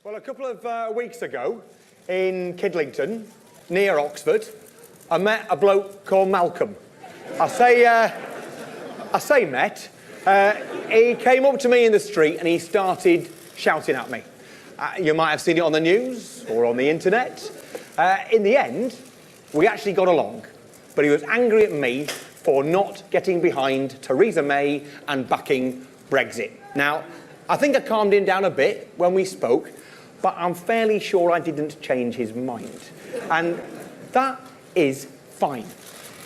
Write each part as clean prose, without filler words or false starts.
Well, a couple of weeks ago in Kidlington, near Oxford, I met a bloke called Malcolm. I say met. He came up to me in the street and he started shouting at me. You might have seen it on the news or on the internet. In the end, we actually got along, but he was angry at me for not getting behind Theresa May and backing Brexit. Now, I think I calmed him down a bit when we spoke, but I'm fairly sure I didn't change his mind. And that is fine.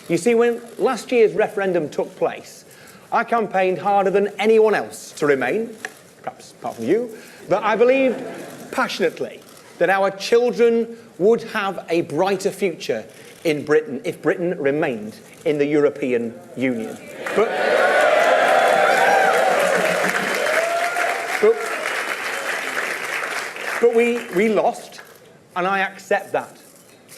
You see, when last year's referendum took place, I campaigned harder than anyone else to remain, perhaps apart from you, but I believed passionately that our children would have a brighter future in Britain if Britain remained in the European Union. But we lost, and I accept that.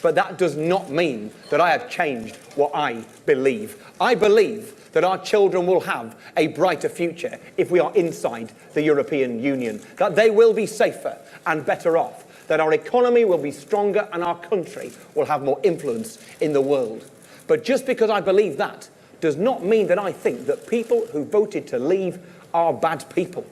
But that does not mean that I have changed what I believe. I believe that our children will have a brighter future if we are inside the European Union, that they will be safer and better off, that our economy will be stronger and our country will have more influence in the world. But just because I believe that does not mean that I think that people who voted to leave are bad people.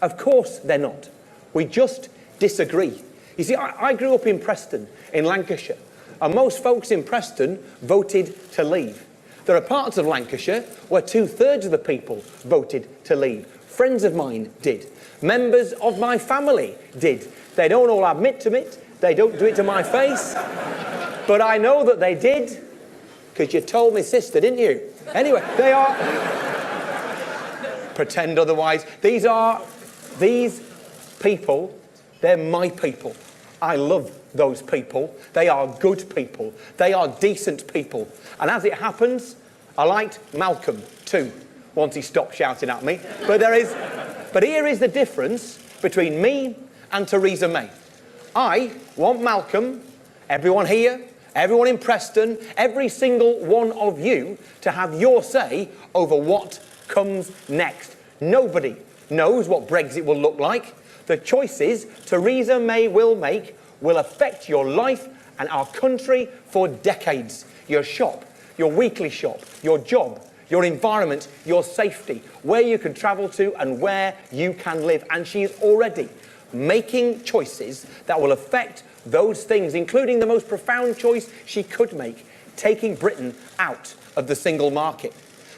Of course they're not. We just disagree. You see, I grew up in Preston, in Lancashire, and most folks in Preston voted to leave. There are parts of Lancashire where 2/3 of the people voted to leave. Friends of mine did. Members of my family did. They don't all admit to it. They don't do it to my face. But I know that they did, because you told my sister, didn't you? Anyway, they are... Pretend otherwise. These people, they're my people. I love those people. They are good people. They are decent people. And as it happens, I liked Malcolm too, once he stopped shouting at me. But here is the difference between me and Theresa May. I want Malcolm, everyone here, everyone in Preston, every single one of you to have your say over what comes next. Nobody knows what Brexit will look like. The choices Theresa May will make will affect your life and our country for decades. Your shop, your weekly shop, your job, your environment, your safety, where you can travel to and where you can live. And she is already making choices that will affect those things, including the most profound choice she could make, taking Britain out of the single market.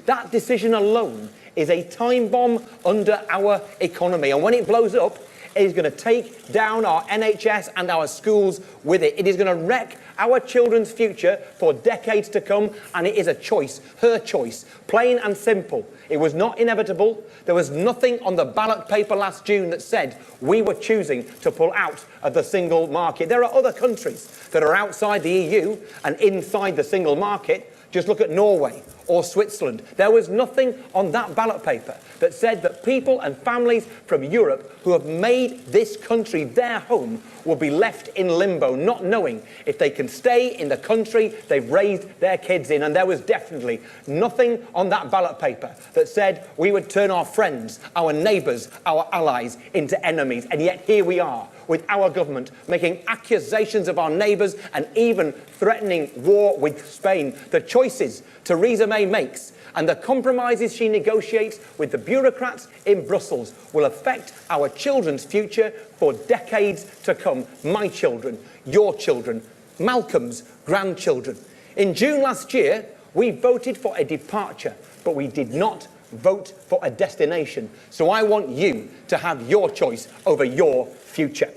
That decision alone is a time bomb under our economy. And when it blows up, it is going to take down our NHS and our schools with it. It is going to wreck our children's future for decades to come, and it is a choice, her choice, plain and simple. It was not inevitable. There was nothing on the ballot paper last June that said we were choosing to pull out of the single market. There are other countries that are outside the EU and inside the single market. Just look at Norway or Switzerland. There was nothing on that ballot paper that said that people and families from Europe who have made this country their home will be left in limbo, not knowing if they can stay in the country they've raised their kids in. And there was definitely nothing on that ballot paper that said we would turn our friends, our neighbours, our allies into enemies. And yet here we are, with our government making accusations of our neighbours and even threatening war with Spain. The choices Theresa May makes and the compromises she negotiates with the bureaucrats in Brussels will affect our children's future for decades to come. My children, your children, Malcolm's grandchildren. In June last year, we voted for a departure, but we did not vote for a destination. So I want you to have your choice over your future.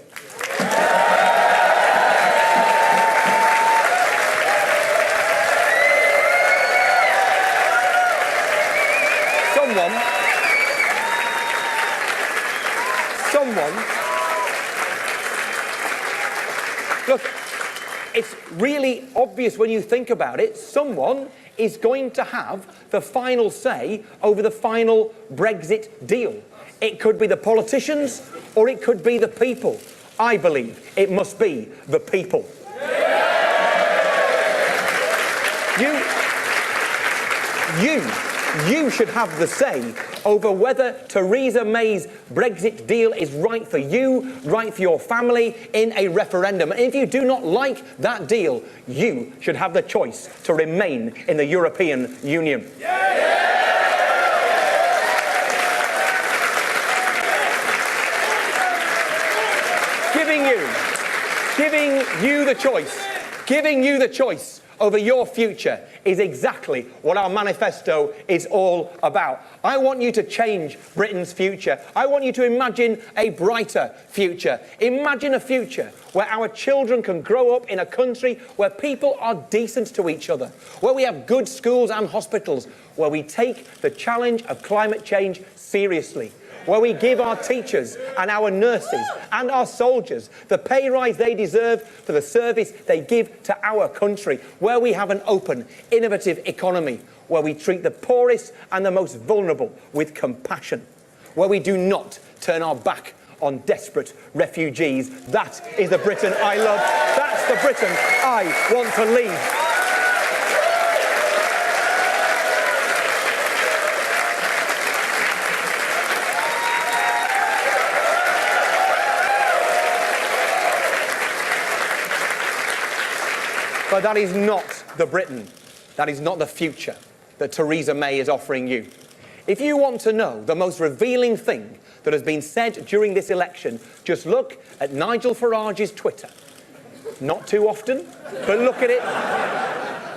Look, it's really obvious when you think about it. Someone is going to have the final say over the final Brexit deal. It could be the politicians or it could be the people. I believe it must be the people. You You should have the say over whether Theresa May's Brexit deal is right for you, right for your family in a referendum. And if you do not like that deal, you should have the choice to remain in the European Union. Giving you the choice over your future is exactly what our manifesto is all about. I want you to change Britain's future. I want you to imagine a brighter future. Imagine a future where our children can grow up in a country where people are decent to each other, where we have good schools and hospitals, where we take the challenge of climate change seriously, where we give our teachers and our nurses and our soldiers the pay rise they deserve for the service they give to our country, where we have an open, innovative economy, where we treat the poorest and the most vulnerable with compassion, where we do not turn our back on desperate refugees. That is the Britain I love. That's the Britain I want to lead. But that is not the Britain, that is not the future that Theresa May is offering you. If you want to know the most revealing thing that has been said during this election, just look at Nigel Farage's Twitter. Not too often, but look at it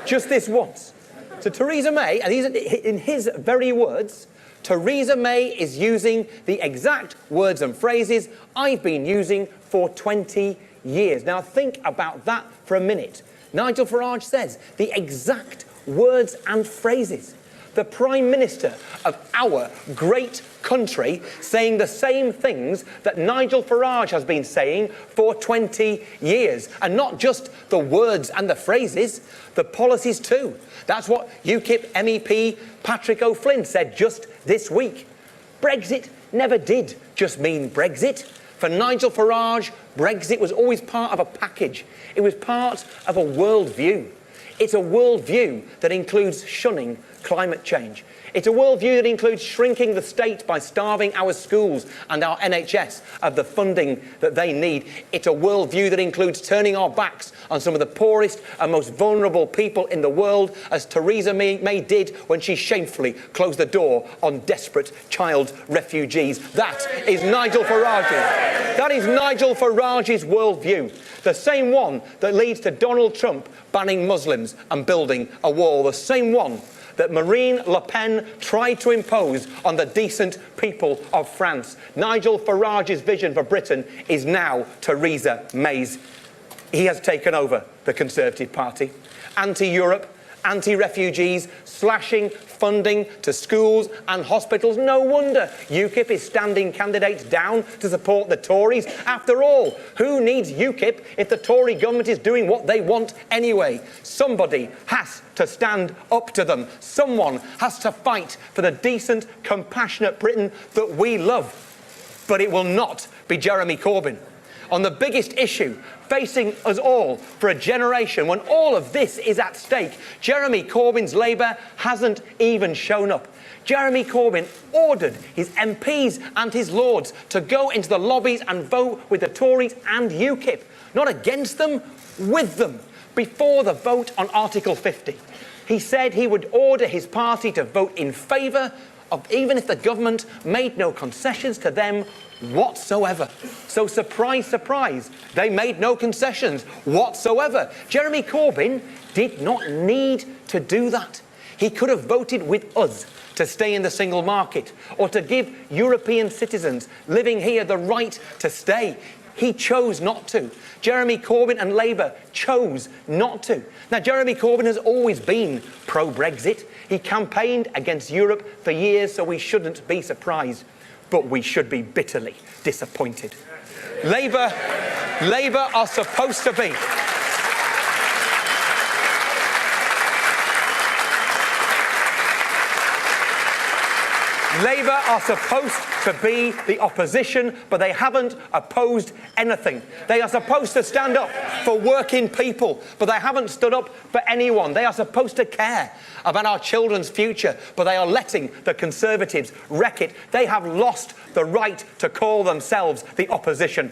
just this once. So Theresa May, and in his very words, Theresa May is using the exact words and phrases I've been using for 20 years. Now think about that for a minute. Nigel Farage says the exact words and phrases. The Prime Minister of our great country saying the same things that Nigel Farage has been saying for 20 years. And not just the words and the phrases, the policies too. That's what UKIP MEP Patrick O'Flynn said just this week. Brexit never did just mean Brexit. For Nigel Farage, Brexit was always part of a package. It was part of a worldview. It's a worldview that includes shunning climate change. It's a worldview that includes shrinking the state by starving our schools and our NHS of the funding that they need. It's a worldview that includes turning our backs on some of the poorest and most vulnerable people in the world, as Theresa May did when she shamefully closed the door on desperate child refugees. That is Nigel Farage's. That is Nigel Farage's worldview. The same one that leads to Donald Trump banning Muslims and building a wall. The same one that Marine Le Pen tried to impose on the decent people of France. Nigel Farage's vision for Britain is now Theresa May's. He has taken over the Conservative Party. Anti-Europe, anti-refugees, slashing funding to schools and hospitals. No wonder UKIP is standing candidates down to support the Tories. After all, who needs UKIP if the Tory government is doing what they want anyway? Somebody has to stand up to them. Someone has to fight for the decent, compassionate Britain that we love. But it will not be Jeremy Corbyn. On the biggest issue facing us all for a generation, when all of this is at stake, Jeremy Corbyn's Labour hasn't even shown up. Jeremy Corbyn ordered his MPs and his Lords to go into the lobbies and vote with the Tories and UKIP, not against them, with them, before the vote on Article 50. He said he would order his party to vote in favour of, even if the government made no concessions to them whatsoever. So surprise, surprise, they made no concessions whatsoever. Jeremy Corbyn did not need to do that. He could have voted with us to stay in the single market or to give European citizens living here the right to stay. He chose not to. Jeremy Corbyn and Labour chose not to. Now, Jeremy Corbyn has always been pro-Brexit. He campaigned against Europe for years, so we shouldn't be surprised. But we should be bitterly disappointed. Labour are supposed to be. Labour are supposed to be the opposition, but they haven't opposed anything. They are supposed to stand up for working people, but they haven't stood up for anyone. They are supposed to care about our children's future, but they are letting the Conservatives wreck it. They have lost the right to call themselves the opposition.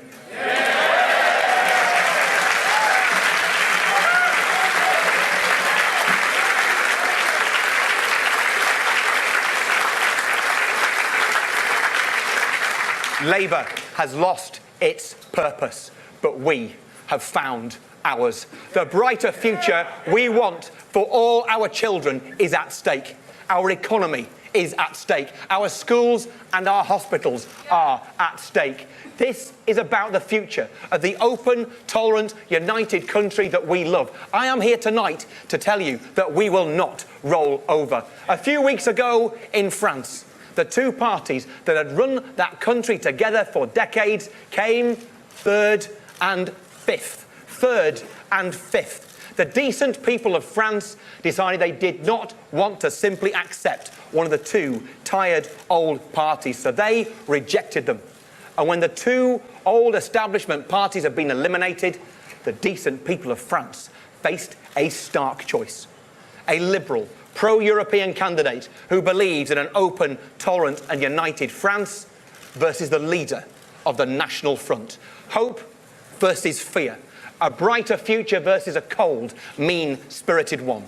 Labour has lost its purpose, but we have found ours. The brighter future we want for all our children is at stake. Our economy is at stake. Our schools and our hospitals are at stake. This is about the future of the open, tolerant, united country that we love. I am here tonight to tell you that we will not roll over. A few weeks ago in France, the two parties that had run that country together for decades came third and fifth. Third and fifth. The decent people of France decided they did not want to simply accept one of the two tired old parties, so they rejected them. And when the two old establishment parties have been eliminated, the decent people of France faced a stark choice. A liberal, pro-European candidate who believes in an open, tolerant and united France versus the leader of the National Front. Hope versus fear. A brighter future versus a cold, mean-spirited one.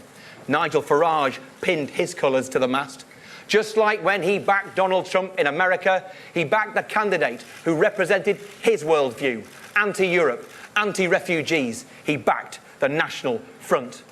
Nigel Farage pinned his colours to the mast. Just like when he backed Donald Trump in America, he backed the candidate who represented his worldview. Anti-Europe, anti-refugees. He backed the National Front.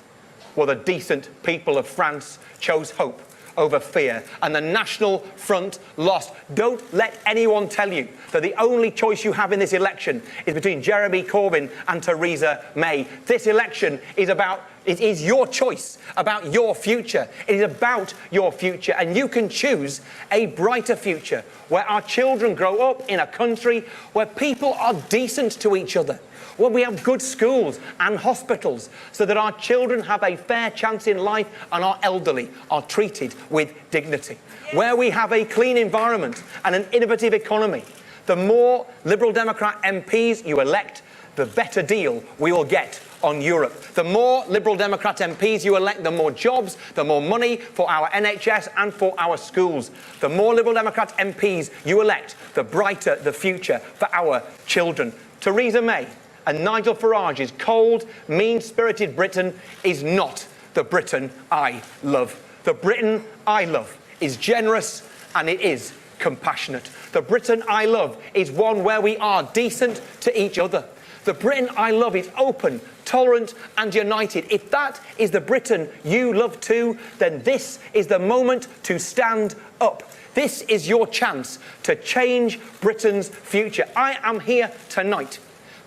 Well, the decent people of France chose hope over fear, and the National Front lost. Don't let anyone tell you that the only choice you have in this election is between Jeremy Corbyn and Theresa May. This election is about, it is your choice about your future. It is about your future, and you can choose a brighter future where our children grow up in a country where people are decent to each other, where we have good schools and hospitals so that our children have a fair chance in life and our elderly are treated with dignity, where we have a clean environment and an innovative economy. The more Liberal Democrat MPs you elect, the better deal we will get on Europe. The more Liberal Democrat MPs you elect, the more jobs, the more money for our NHS and for our schools. The more Liberal Democrat MPs you elect, the brighter the future for our children. Theresa May and Nigel Farage's cold, mean-spirited Britain is not the Britain I love. The Britain I love is generous and it is compassionate. The Britain I love is one where we are decent to each other. The Britain I love is open, tolerant and united. If that is the Britain you love too, then this is the moment to stand up. This is your chance to change Britain's future. I am here tonight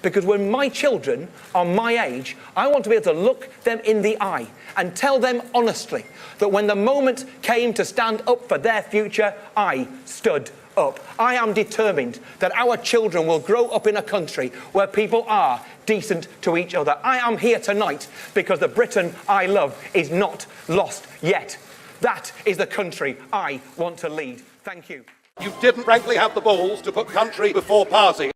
because when my children are my age, I want to be able to look them in the eye and tell them honestly that when the moment came to stand up for their future, I stood up. I am determined that our children will grow up in a country where people are decent to each other. I am here tonight because the Britain I love is not lost yet. That is the country I want to lead. Thank you. You didn't frankly have the balls to put country before party.